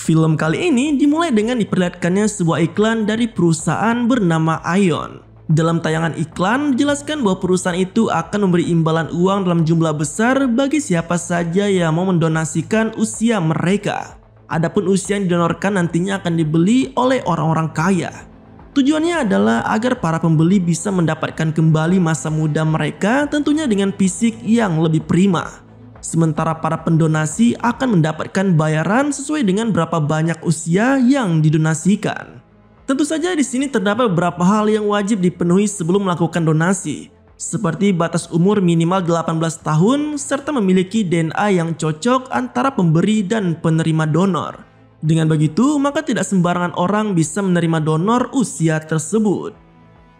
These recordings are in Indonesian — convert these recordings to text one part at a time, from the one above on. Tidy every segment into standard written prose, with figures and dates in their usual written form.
Film kali ini dimulai dengan diperlihatkannya sebuah iklan dari perusahaan bernama Ion. Dalam tayangan iklan dijelaskan bahwa perusahaan itu akan memberi imbalan uang dalam jumlah besar bagi siapa saja yang mau mendonasikan usia mereka. Adapun usia yang didonorkan nantinya akan dibeli oleh orang-orang kaya. Tujuannya adalah agar para pembeli bisa mendapatkan kembali masa muda mereka, tentunya dengan fisik yang lebih prima. Sementara para pendonasi akan mendapatkan bayaran sesuai dengan berapa banyak usia yang didonasikan. Tentu saja di sini terdapat beberapa hal yang wajib dipenuhi sebelum melakukan donasi, seperti batas umur minimal 18 tahun serta memiliki DNA yang cocok antara pemberi dan penerima donor. Dengan begitu, maka tidak sembarangan orang bisa menerima donor usia tersebut.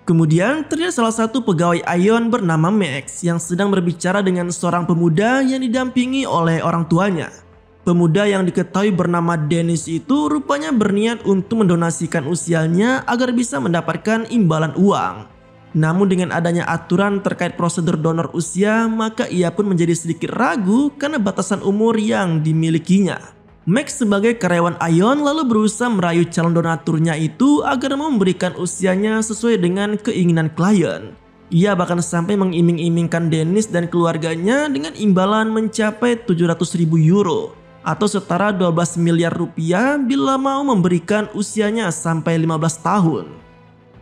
Kemudian terlihat salah satu pegawai Ion bernama Max yang sedang berbicara dengan seorang pemuda yang didampingi oleh orang tuanya. Pemuda yang diketahui bernama Dennis itu rupanya berniat untuk mendonasikan usianya agar bisa mendapatkan imbalan uang. Namun dengan adanya aturan terkait prosedur donor usia, maka ia pun menjadi sedikit ragu karena batasan umur yang dimilikinya. Max sebagai karyawan Ion lalu berusaha merayu calon donaturnya itu agar mau memberikan usianya sesuai dengan keinginan klien. Ia bahkan sampai mengiming-imingkan Dennis dan keluarganya dengan imbalan mencapai 700.000 euro atau setara 12 miliar rupiah bila mau memberikan usianya sampai 15 tahun.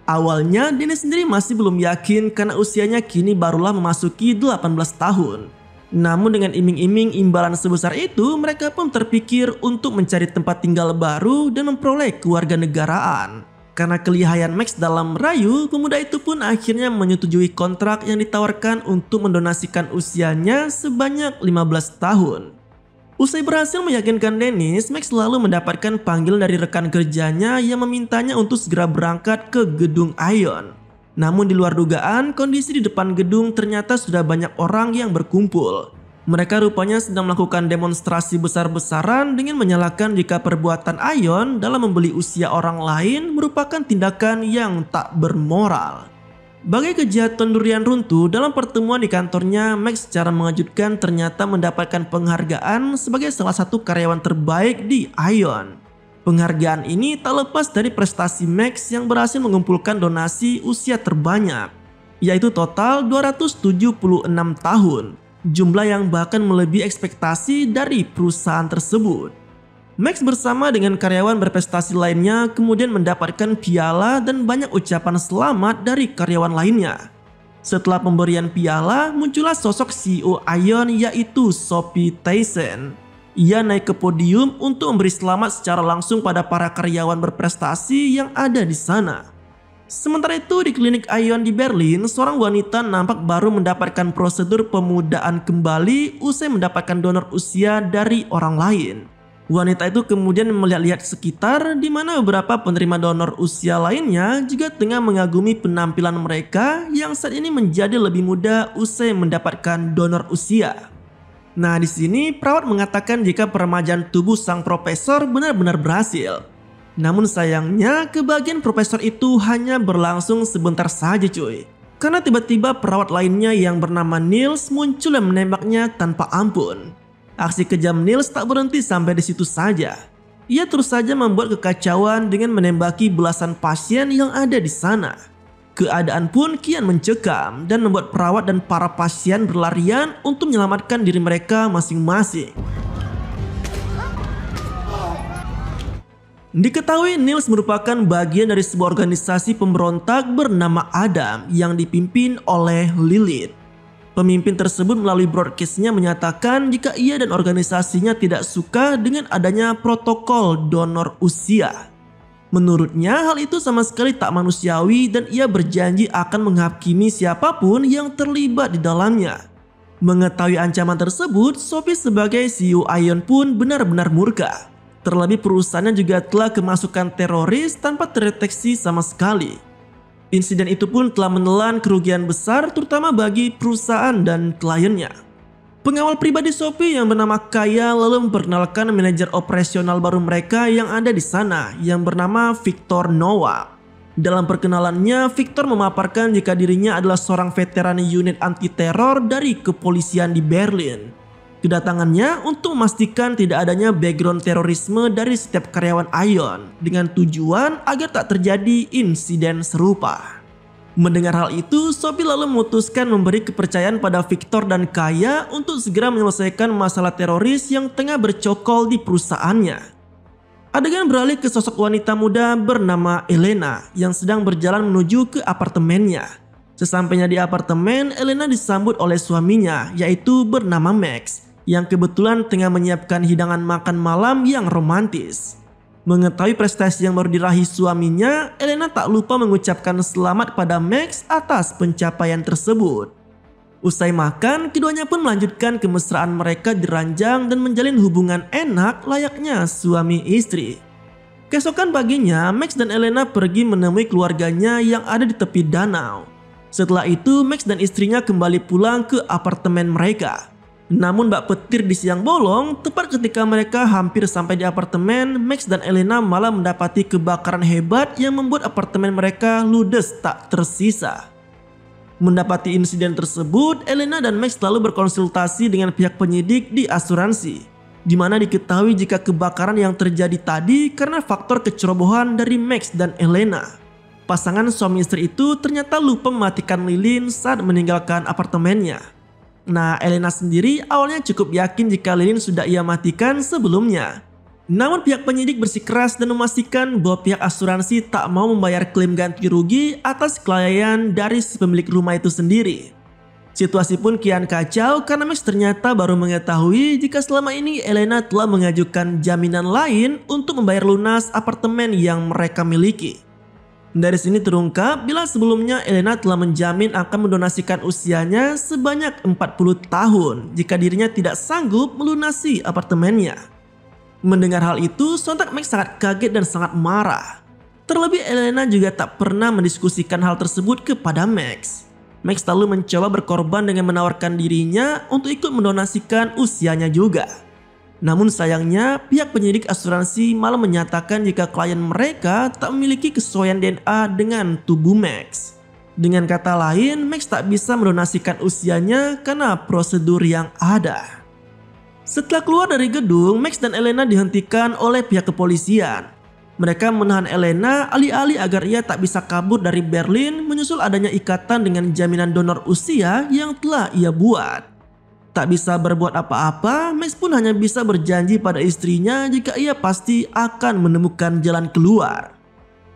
Awalnya Dennis sendiri masih belum yakin karena usianya kini barulah memasuki 18 tahun. Namun dengan iming-iming imbalan sebesar itu, mereka pun terpikir untuk mencari tempat tinggal baru dan memperoleh kewarganegaraan. Karena kelihayan Max dalam merayu, pemuda itu pun akhirnya menyetujui kontrak yang ditawarkan untuk mendonasikan usianya sebanyak 15 tahun. Usai berhasil meyakinkan Dennis, Max lalu mendapatkan panggilan dari rekan kerjanya yang memintanya untuk segera berangkat ke gedung Ion. Namun di luar dugaan, kondisi di depan gedung ternyata sudah banyak orang yang berkumpul. Mereka rupanya sedang melakukan demonstrasi besar-besaran dengan menyalahkan jika perbuatan Ion dalam membeli usia orang lain merupakan tindakan yang tak bermoral. Bagai kejahatan durian runtuh, dalam pertemuan di kantornya, Max secara mengejutkan ternyata mendapatkan penghargaan sebagai salah satu karyawan terbaik di Ion. Penghargaan ini tak lepas dari prestasi Max yang berhasil mengumpulkan donasi usia terbanyak, yaitu total 276 tahun, jumlah yang bahkan melebihi ekspektasi dari perusahaan tersebut. Max bersama dengan karyawan berprestasi lainnya kemudian mendapatkan piala dan banyak ucapan selamat dari karyawan lainnya. Setelah pemberian piala, muncullah sosok CEO Ion yaitu Sophie Tyson. Ia naik ke podium untuk memberi selamat secara langsung pada para karyawan berprestasi yang ada di sana. Sementara itu di klinik Ion di Berlin, seorang wanita nampak baru mendapatkan prosedur pemudaan kembali usai mendapatkan donor usia dari orang lain. Wanita itu kemudian melihat-lihat sekitar di mana beberapa penerima donor usia lainnya juga tengah mengagumi penampilan mereka yang saat ini menjadi lebih muda usai mendapatkan donor usia. Nah, di sini perawat mengatakan jika peremajaan tubuh sang profesor benar-benar berhasil. Namun sayangnya kebahagiaan profesor itu hanya berlangsung sebentar saja cuy. Karena tiba-tiba perawat lainnya yang bernama Niels muncul dan menembaknya tanpa ampun. Aksi kejam Niels tak berhenti sampai di situ saja. Ia terus saja membuat kekacauan dengan menembaki belasan pasien yang ada di sana. Keadaan pun kian mencekam dan membuat perawat dan para pasien berlarian untuk menyelamatkan diri mereka masing-masing. Diketahui Niels merupakan bagian dari sebuah organisasi pemberontak bernama Adam yang dipimpin oleh Lilith. Pemimpin tersebut melalui broadcastnya menyatakan jika ia dan organisasinya tidak suka dengan adanya protokol donor usia. Menurutnya hal itu sama sekali tak manusiawi dan ia berjanji akan menghakimi siapapun yang terlibat di dalamnya. Mengetahui ancaman tersebut, Sophie sebagai CEO Ion pun benar-benar murka. Terlebih perusahaannya juga telah kemasukan teroris tanpa terdeteksi sama sekali. Insiden itu pun telah menelan kerugian besar terutama bagi perusahaan dan kliennya. Pengawal pribadi Sophie yang bernama Kaya lalu memperkenalkan manajer operasional baru mereka yang ada di sana yang bernama Victor Nowak. Dalam perkenalannya, Victor memaparkan jika dirinya adalah seorang veteran unit anti-teror dari kepolisian di Berlin. Kedatangannya untuk memastikan tidak adanya background terorisme dari setiap karyawan Ion dengan tujuan agar tak terjadi insiden serupa. Mendengar hal itu, Sophie lalu memutuskan memberi kepercayaan pada Victor dan Kaya untuk segera menyelesaikan masalah teroris yang tengah bercokol di perusahaannya. Adegan beralih ke sosok wanita muda bernama Elena yang sedang berjalan menuju ke apartemennya. Sesampainya di apartemen, Elena disambut oleh suaminya yaitu bernama Max yang kebetulan tengah menyiapkan hidangan makan malam yang romantis. Mengetahui prestasi yang baru diraih suaminya, Elena tak lupa mengucapkan selamat pada Max atas pencapaian tersebut. Usai makan, keduanya pun melanjutkan kemesraan mereka di ranjang dan menjalin hubungan enak layaknya suami istri. Keesokan paginya, Max dan Elena pergi menemui keluarganya yang ada di tepi danau. Setelah itu, Max dan istrinya kembali pulang ke apartemen mereka. Namun bak petir di siang bolong, tepat ketika mereka hampir sampai di apartemen, Max dan Elena malah mendapati kebakaran hebat yang membuat apartemen mereka ludes tak tersisa. Mendapati insiden tersebut, Elena dan Max lalu berkonsultasi dengan pihak penyidik di asuransi, di mana diketahui jika kebakaran yang terjadi tadi karena faktor kecerobohan dari Max dan Elena. Pasangan suami istri itu ternyata lupa mematikan lilin saat meninggalkan apartemennya. Nah, Elena sendiri awalnya cukup yakin jika lilin sudah ia matikan sebelumnya. Namun pihak penyidik bersikeras dan memastikan bahwa pihak asuransi tak mau membayar klaim ganti rugi atas kelalaian dari si pemilik rumah itu sendiri. Situasi pun kian kacau karena Max ternyata baru mengetahui jika selama ini Elena telah mengajukan jaminan lain untuk membayar lunas apartemen yang mereka miliki. Dari sini terungkap bila sebelumnya Elena telah menjamin akan mendonasikan usianya sebanyak 40 tahun jika dirinya tidak sanggup melunasi apartemennya. Mendengar hal itu, sontak Max sangat kaget dan sangat marah. Terlebih Elena juga tak pernah mendiskusikan hal tersebut kepada Max. Max lalu mencoba berkorban dengan menawarkan dirinya untuk ikut mendonasikan usianya juga. Namun sayangnya pihak penyidik asuransi malah menyatakan jika klien mereka tak memiliki kesesuaian DNA dengan tubuh Max. Dengan kata lain, Max tak bisa mendonasikan usianya karena prosedur yang ada. Setelah keluar dari gedung, Max dan Elena dihentikan oleh pihak kepolisian. Mereka menahan Elena alih-alih agar ia tak bisa kabur dari Berlin menyusul adanya ikatan dengan jaminan donor usia yang telah ia buat. Tak bisa berbuat apa-apa, Max pun hanya bisa berjanji pada istrinya jika ia pasti akan menemukan jalan keluar.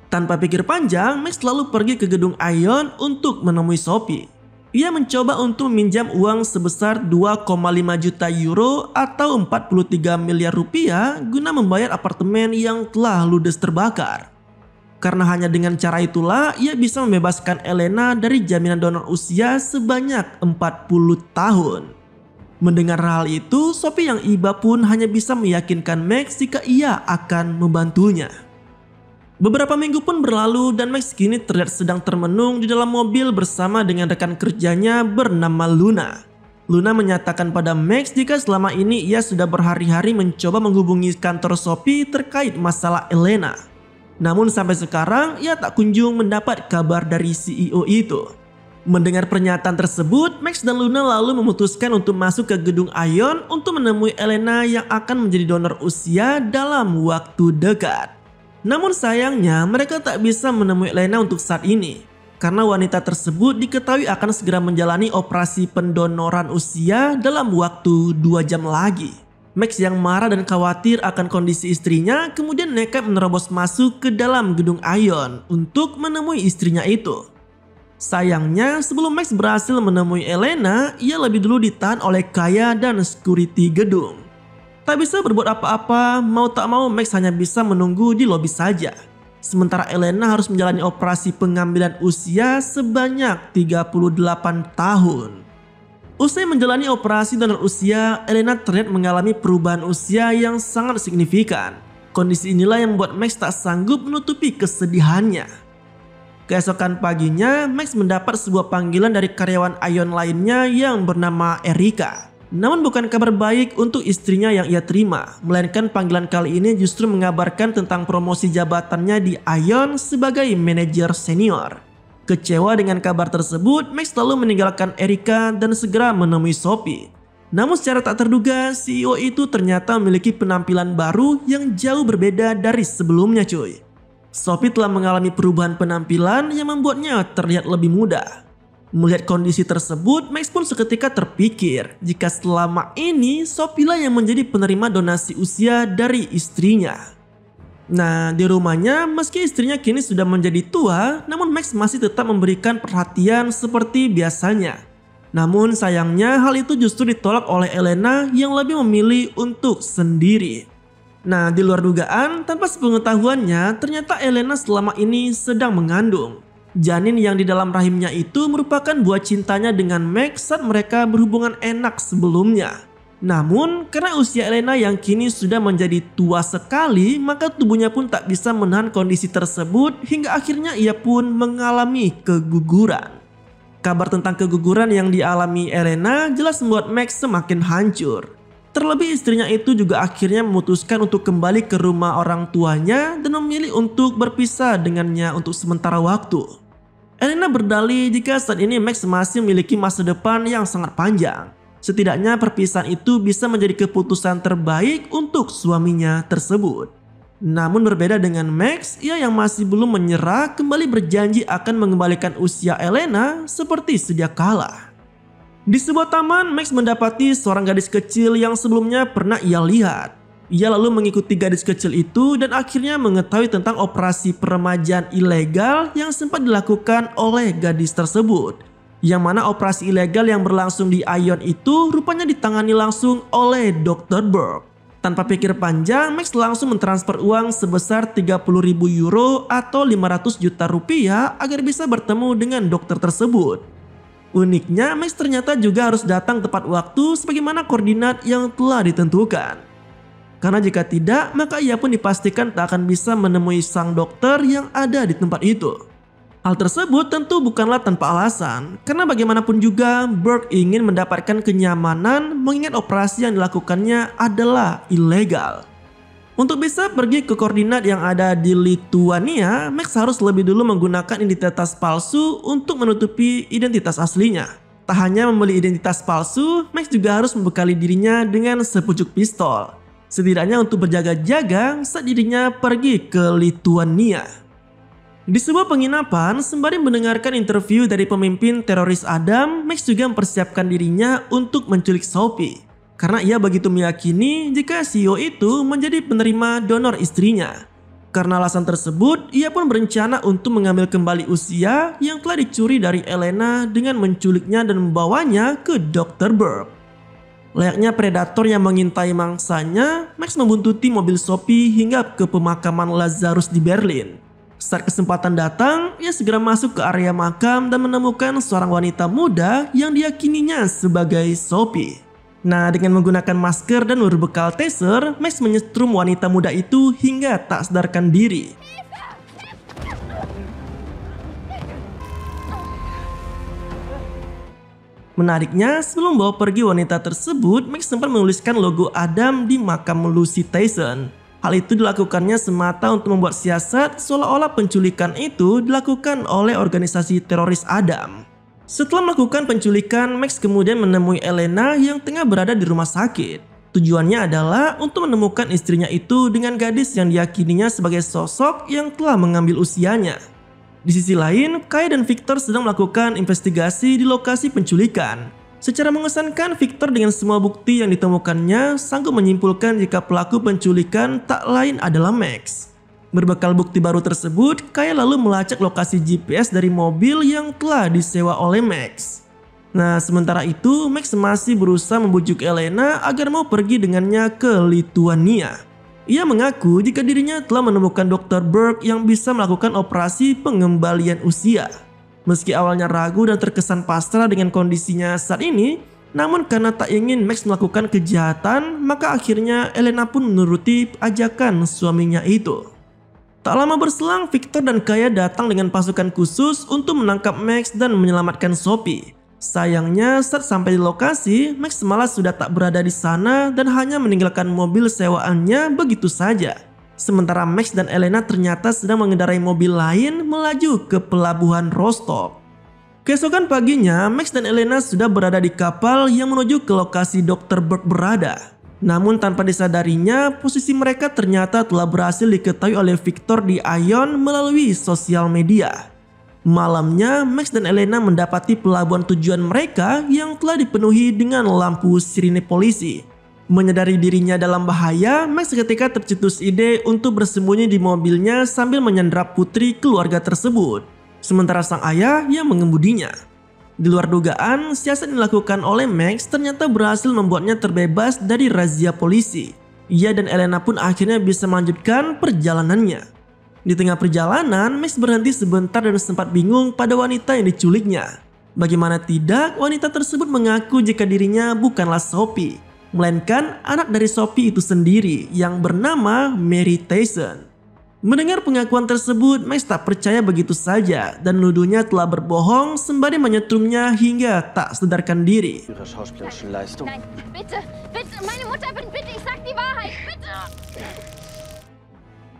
Tanpa pikir panjang, Max lalu pergi ke gedung Ion untuk menemui Sophie. Ia mencoba untuk meminjam uang sebesar 2,5 juta euro atau 43 miliar rupiah guna membayar apartemen yang telah ludes terbakar. Karena hanya dengan cara itulah ia bisa membebaskan Elena dari jaminan donor usia sebanyak 40 tahun. Mendengar hal itu, Sophie yang iba pun hanya bisa meyakinkan Max jika ia akan membantunya. Beberapa minggu pun berlalu dan Max kini terlihat sedang termenung di dalam mobil bersama dengan rekan kerjanya bernama Luna. Luna menyatakan pada Max jika selama ini ia sudah berhari-hari mencoba menghubungi kantor Sophie terkait masalah Elena. Namun sampai sekarang ia tak kunjung mendapat kabar dari CEO itu. Mendengar pernyataan tersebut, Max dan Luna lalu memutuskan untuk masuk ke gedung Ion untuk menemui Elena yang akan menjadi donor usia dalam waktu dekat. Namun sayangnya mereka tak bisa menemui Elena untuk saat ini karena wanita tersebut diketahui akan segera menjalani operasi pendonoran usia dalam waktu 2 jam lagi. Max yang marah dan khawatir akan kondisi istrinya kemudian nekat menerobos masuk ke dalam gedung Ion untuk menemui istrinya itu. Sayangnya sebelum Max berhasil menemui Elena, ia lebih dulu ditahan oleh Kaya dan security gedung. Tak bisa berbuat apa-apa, mau tak mau Max hanya bisa menunggu di lobi saja. Sementara Elena harus menjalani operasi pengambilan usia sebanyak 38 tahun. Usai menjalani operasi donor usia, Elena terlihat mengalami perubahan usia yang sangat signifikan. Kondisi inilah yang membuat Max tak sanggup menutupi kesedihannya. Keesokan paginya, Max mendapat sebuah panggilan dari karyawan Ion lainnya yang bernama Erika. Namun bukan kabar baik untuk istrinya yang ia terima, melainkan panggilan kali ini justru mengabarkan tentang promosi jabatannya di Ion sebagai manajer senior. Kecewa dengan kabar tersebut, Max lalu meninggalkan Erika dan segera menemui Sophie. Namun secara tak terduga, CEO itu ternyata memiliki penampilan baru yang jauh berbeda dari sebelumnya cuy. Sophie telah mengalami perubahan penampilan yang membuatnya terlihat lebih muda. Melihat kondisi tersebut, Max pun seketika terpikir jika selama ini Sophie lah yang menjadi penerima donasi usia dari istrinya. Nah, di rumahnya meski istrinya kini sudah menjadi tua, namun Max masih tetap memberikan perhatian seperti biasanya. Namun sayangnya hal itu justru ditolak oleh Elena yang lebih memilih untuk sendiri. Nah, di luar dugaan, tanpa sepengetahuannya, ternyata Elena selama ini sedang mengandung. Janin yang di dalam rahimnya itu merupakan buah cintanya dengan Max saat mereka berhubungan enak sebelumnya. Namun, karena usia Elena yang kini sudah menjadi tua sekali, maka tubuhnya pun tak bisa menahan kondisi tersebut hingga akhirnya ia pun mengalami keguguran. Kabar tentang keguguran yang dialami Elena jelas membuat Max semakin hancur. Terlebih istrinya itu juga akhirnya memutuskan untuk kembali ke rumah orang tuanya dan memilih untuk berpisah dengannya untuk sementara waktu. Elena berdalih jika saat ini Max masih memiliki masa depan yang sangat panjang. Setidaknya perpisahan itu bisa menjadi keputusan terbaik untuk suaminya tersebut. Namun berbeda dengan Max, ia yang masih belum menyerah kembali berjanji akan mengembalikan usia Elena seperti sedia kala. Di sebuah taman, Max mendapati seorang gadis kecil yang sebelumnya pernah ia lihat. Ia lalu mengikuti gadis kecil itu dan akhirnya mengetahui tentang operasi peremajaan ilegal yang sempat dilakukan oleh gadis tersebut. Yang mana operasi ilegal yang berlangsung di Ion itu rupanya ditangani langsung oleh Dr. Burke. Tanpa pikir panjang, Max langsung mentransfer uang sebesar 30.000 euro atau 500 juta rupiah agar bisa bertemu dengan dokter tersebut. Uniknya, Max ternyata juga harus datang tepat waktu sebagaimana koordinat yang telah ditentukan. Karena jika tidak, maka ia pun dipastikan tak akan bisa menemui sang dokter yang ada di tempat itu. Hal tersebut tentu bukanlah tanpa alasan, karena bagaimanapun juga Burke ingin mendapatkan kenyamanan mengingat operasi yang dilakukannya adalah ilegal. Untuk bisa pergi ke koordinat yang ada di Lituania, Max harus lebih dulu menggunakan identitas palsu untuk menutupi identitas aslinya. Tak hanya membeli identitas palsu, Max juga harus membekali dirinya dengan sepucuk pistol. Setidaknya untuk berjaga-jaga saat dirinya pergi ke Lituania. Di sebuah penginapan, sembari mendengarkan interview dari pemimpin teroris Adam, Max juga mempersiapkan dirinya untuk menculik Sophie. Karena ia begitu meyakini jika CEO itu menjadi penerima donor istrinya. Karena alasan tersebut, ia pun berencana untuk mengambil kembali usia yang telah dicuri dari Elena dengan menculiknya dan membawanya ke Dr. Burke. Layaknya predator yang mengintai mangsanya, Max membuntuti mobil Sophie hingga ke pemakaman Lazarus di Berlin. Saat kesempatan datang, ia segera masuk ke area makam dan menemukan seorang wanita muda yang diyakininya sebagai Sophie. Nah, dengan menggunakan masker dan berbekal taser, Max menyetrum wanita muda itu hingga tak sadarkan diri. Menariknya, sebelum bawa pergi wanita tersebut, Max sempat menuliskan logo Adam di makam Lucy Tyson. Hal itu dilakukannya semata untuk membuat siasat seolah-olah penculikan itu dilakukan oleh organisasi teroris Adam. Setelah melakukan penculikan, Max kemudian menemui Elena yang tengah berada di rumah sakit. Tujuannya adalah untuk menemukan istrinya itu dengan gadis yang diyakininya sebagai sosok yang telah mengambil usianya. Di sisi lain, Kaya dan Victor sedang melakukan investigasi di lokasi penculikan. Secara mengesankan, Victor dengan semua bukti yang ditemukannya sanggup menyimpulkan jika pelaku penculikan tak lain adalah Max. Berbekal bukti baru tersebut, Kaya lalu melacak lokasi GPS dari mobil yang telah disewa oleh Max. Nah, sementara itu Max masih berusaha membujuk Elena agar mau pergi dengannya ke Lituania. Ia mengaku jika dirinya telah menemukan Dr. Burke yang bisa melakukan operasi pengembalian usia. Meski awalnya ragu dan terkesan pasrah dengan kondisinya saat ini, namun karena tak ingin Max melakukan kejahatan, maka akhirnya Elena pun menuruti ajakan suaminya itu. Tak lama berselang, Victor dan Kaya datang dengan pasukan khusus untuk menangkap Max dan menyelamatkan Sophie. Sayangnya, saat sampai di lokasi, Max malah sudah tak berada di sana dan hanya meninggalkan mobil sewaannya begitu saja. Sementara Max dan Elena ternyata sedang mengendarai mobil lain melaju ke pelabuhan Rostov. Keesokan paginya, Max dan Elena sudah berada di kapal yang menuju ke lokasi Dr. Burke berada. Namun tanpa disadarinya, posisi mereka ternyata telah berhasil diketahui oleh Victor di Ion melalui sosial media. Malamnya, Max dan Elena mendapati pelabuhan tujuan mereka yang telah dipenuhi dengan lampu sirine polisi. Menyadari dirinya dalam bahaya, Max seketika tercetus ide untuk bersembunyi di mobilnya sambil menyandra putri keluarga tersebut. Sementara sang ayah yang mengemudinya. Di luar dugaan, siasat yang dilakukan oleh Max ternyata berhasil membuatnya terbebas dari razia polisi. Ia dan Elena pun akhirnya bisa melanjutkan perjalanannya. Di tengah perjalanan, Max berhenti sebentar dan sempat bingung pada wanita yang diculiknya. Bagaimana tidak, wanita tersebut mengaku jika dirinya bukanlah Sophie, melainkan anak dari Sophie itu sendiri yang bernama Mary Tyson. Mendengar pengakuan tersebut, Max tak percaya begitu saja dan menuduhnya telah berbohong sembari menyetrumnya hingga tak sadarkan diri. Nein, bitte, bitte, meine Mutter bin bitte, ich sag die Wahrheit, bitte.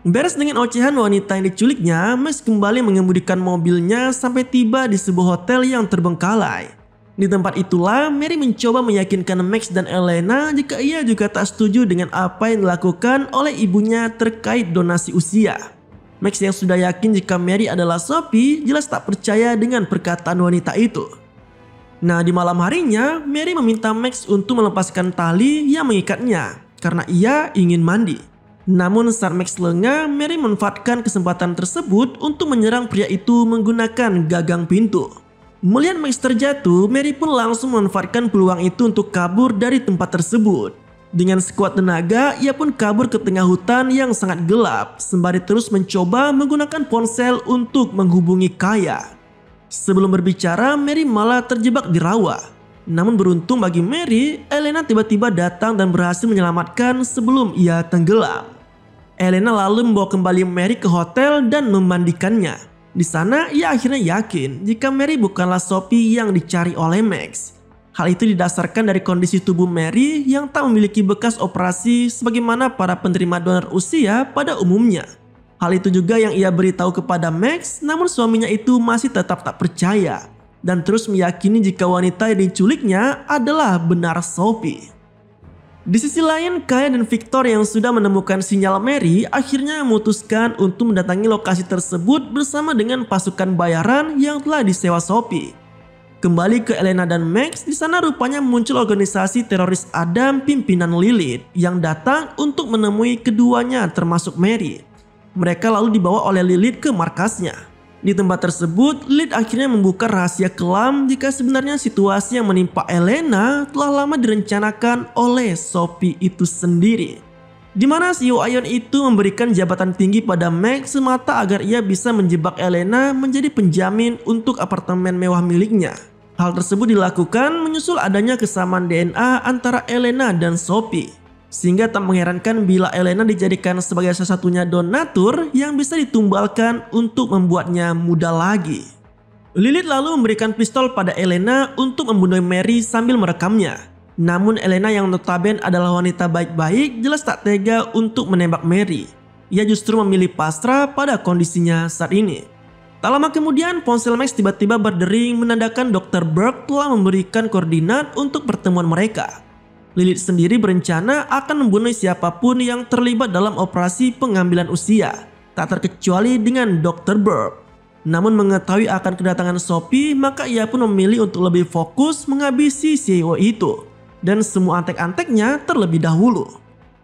Beres dengan ocehan wanita yang diculiknya, Max kembali mengemudikan mobilnya sampai tiba di sebuah hotel yang terbengkalai. Di tempat itulah, Mary mencoba meyakinkan Max dan Elena jika ia juga tak setuju dengan apa yang dilakukan oleh ibunya terkait donasi usia. Max yang sudah yakin jika Mary adalah Sophie, jelas tak percaya dengan perkataan wanita itu. Nah, di malam harinya, Mary meminta Max untuk melepaskan tali yang mengikatnya karena ia ingin mandi. Namun saat Max lengah, Mary memanfaatkan kesempatan tersebut untuk menyerang pria itu menggunakan gagang pintu. Melihat Max terjatuh, Mary pun langsung memanfaatkan peluang itu untuk kabur dari tempat tersebut. Dengan sekuat tenaga, ia pun kabur ke tengah hutan yang sangat gelap, sembari terus mencoba menggunakan ponsel untuk menghubungi Kaya. Sebelum berbicara, Mary malah terjebak di rawa. Namun beruntung bagi Mary, Elena tiba-tiba datang dan berhasil menyelamatkan sebelum ia tenggelam. Elena lalu membawa kembali Mary ke hotel dan memandikannya. Di sana ia akhirnya yakin jika Mary bukanlah Sophie yang dicari oleh Max. Hal itu didasarkan dari kondisi tubuh Mary yang tak memiliki bekas operasi sebagaimana para penerima donor usia pada umumnya. Hal itu juga yang ia beritahu kepada Max, namun suaminya itu masih tetap tak percaya dan terus meyakini jika wanita yang diculiknya adalah benar Sophie. Di sisi lain, Kaya dan Victor yang sudah menemukan sinyal Mary akhirnya memutuskan untuk mendatangi lokasi tersebut bersama dengan pasukan bayaran yang telah disewa Sophie. Kembali ke Elena dan Max, di sana rupanya muncul organisasi teroris Adam pimpinan Lilith yang datang untuk menemui keduanya termasuk Mary. Mereka lalu dibawa oleh Lilith ke markasnya. Di tempat tersebut, Lilith akhirnya membuka rahasia kelam jika sebenarnya situasi yang menimpa Elena telah lama direncanakan oleh Sophie itu sendiri. Di mana CEO Ion itu memberikan jabatan tinggi pada Max semata agar ia bisa menjebak Elena menjadi penjamin untuk apartemen mewah miliknya. Hal tersebut dilakukan menyusul adanya kesamaan DNA antara Elena dan Sophie. Sehingga tak mengherankan bila Elena dijadikan sebagai salah satunya donatur yang bisa ditumbalkan untuk membuatnya muda lagi. Lilith lalu memberikan pistol pada Elena untuk membunuh Mary sambil merekamnya. Namun Elena yang notabene adalah wanita baik-baik jelas tak tega untuk menembak Mary. Ia justru memilih pasrah pada kondisinya saat ini. Tak lama kemudian ponsel Max tiba-tiba berdering menandakan Dr. Burke telah memberikan koordinat untuk pertemuan mereka. Lilith sendiri berencana akan membunuh siapapun yang terlibat dalam operasi pengambilan usia, tak terkecuali dengan Dr. Burke. Namun mengetahui akan kedatangan Sophie, maka ia pun memilih untuk lebih fokus menghabisi CEO itu dan semua antek-anteknya terlebih dahulu.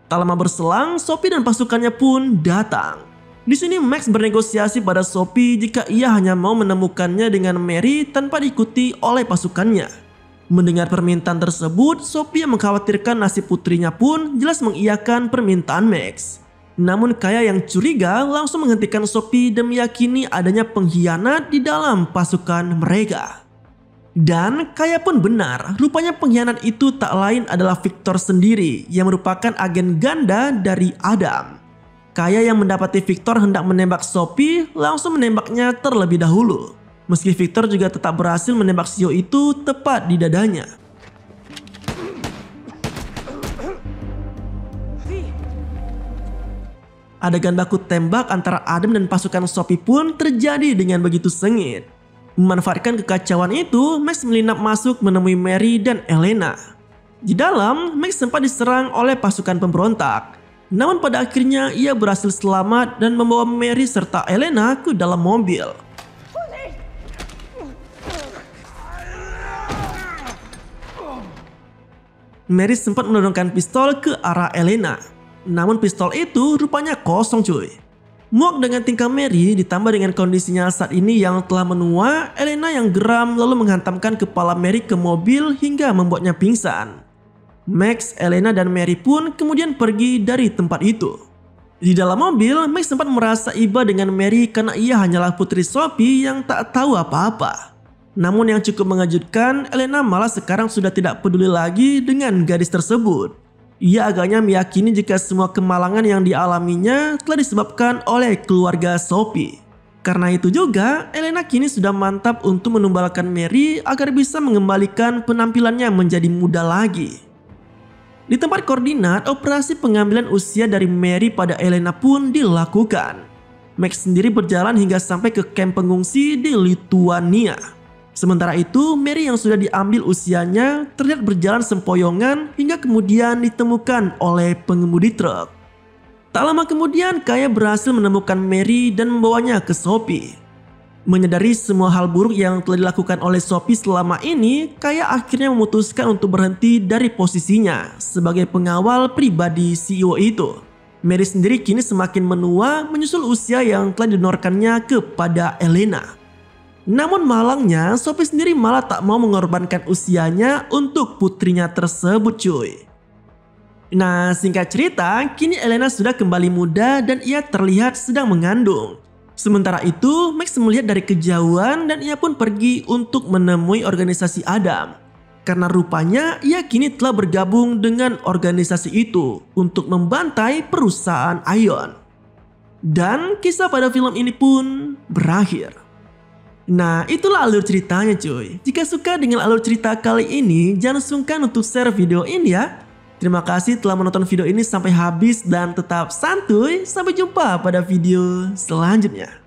Tak lama berselang, Sophie dan pasukannya pun datang. Di sini Max bernegosiasi pada Sophie jika ia hanya mau menemukannya dengan Mary tanpa diikuti oleh pasukannya. Mendengar permintaan tersebut, Sophie yang mengkhawatirkan nasib putrinya pun jelas mengiyakan permintaan Max. Namun Kaya yang curiga langsung menghentikan Sophie dan meyakini adanya pengkhianat di dalam pasukan mereka. Dan Kaya pun benar, rupanya pengkhianat itu tak lain adalah Victor sendiri yang merupakan agen ganda dari Adam. Kaya yang mendapati Victor hendak menembak Sophie langsung menembaknya terlebih dahulu. Meski Victor juga tetap berhasil menembak CEO itu tepat di dadanya. Adegan baku tembak antara Adam dan pasukan Sophie pun terjadi dengan begitu sengit. Memanfaatkan kekacauan itu, Max menyelinap masuk menemui Mary dan Elena. Di dalam, Max sempat diserang oleh pasukan pemberontak. Namun pada akhirnya ia berhasil selamat dan membawa Mary serta Elena ke dalam mobil. Mary sempat menodongkan pistol ke arah Elena. Namun pistol itu rupanya kosong cuy. Muak dengan tingkah Mary ditambah dengan kondisinya saat ini yang telah menua, Elena yang geram lalu menghantamkan kepala Mary ke mobil hingga membuatnya pingsan. Max, Elena dan Mary pun kemudian pergi dari tempat itu. Di dalam mobil, Max sempat merasa iba dengan Mary karena ia hanyalah putri Sophie yang tak tahu apa-apa. Namun yang cukup mengejutkan, Elena malah sekarang sudah tidak peduli lagi dengan gadis tersebut. Ia agaknya meyakini jika semua kemalangan yang dialaminya telah disebabkan oleh keluarga Sophie. Karena itu juga, Elena kini sudah mantap untuk menumbalkan Mary agar bisa mengembalikan penampilannya menjadi muda lagi. Di tempat koordinat, operasi pengambilan usia dari Mary pada Elena pun dilakukan. Max sendiri berjalan hingga sampai ke kamp pengungsi di Lithuania. Sementara itu, Mary yang sudah diambil usianya terlihat berjalan sempoyongan hingga kemudian ditemukan oleh pengemudi truk. Tak lama kemudian, Kaya berhasil menemukan Mary dan membawanya ke Sophie. Menyadari semua hal buruk yang telah dilakukan oleh Sophie selama ini, Kaya akhirnya memutuskan untuk berhenti dari posisinya sebagai pengawal pribadi CEO itu. Mary sendiri kini semakin menua menyusul usia yang telah didonorkannya kepada Elena. Namun malangnya, Sophie sendiri malah tak mau mengorbankan usianya untuk putrinya tersebut cuy. Nah, singkat cerita, kini Elena sudah kembali muda dan ia terlihat sedang mengandung. Sementara itu, Max melihat dari kejauhan dan ia pun pergi untuk menemui organisasi Adam. Karena rupanya ia kini telah bergabung dengan organisasi itu untuk membantai perusahaan Ion. Dan kisah pada film ini pun berakhir. Nah, itulah alur ceritanya cuy. Jika suka dengan alur cerita kali ini, jangan sungkan untuk share video ini ya. Terima kasih telah menonton video ini sampai habis dan tetap santuy. Sampai jumpa pada video selanjutnya.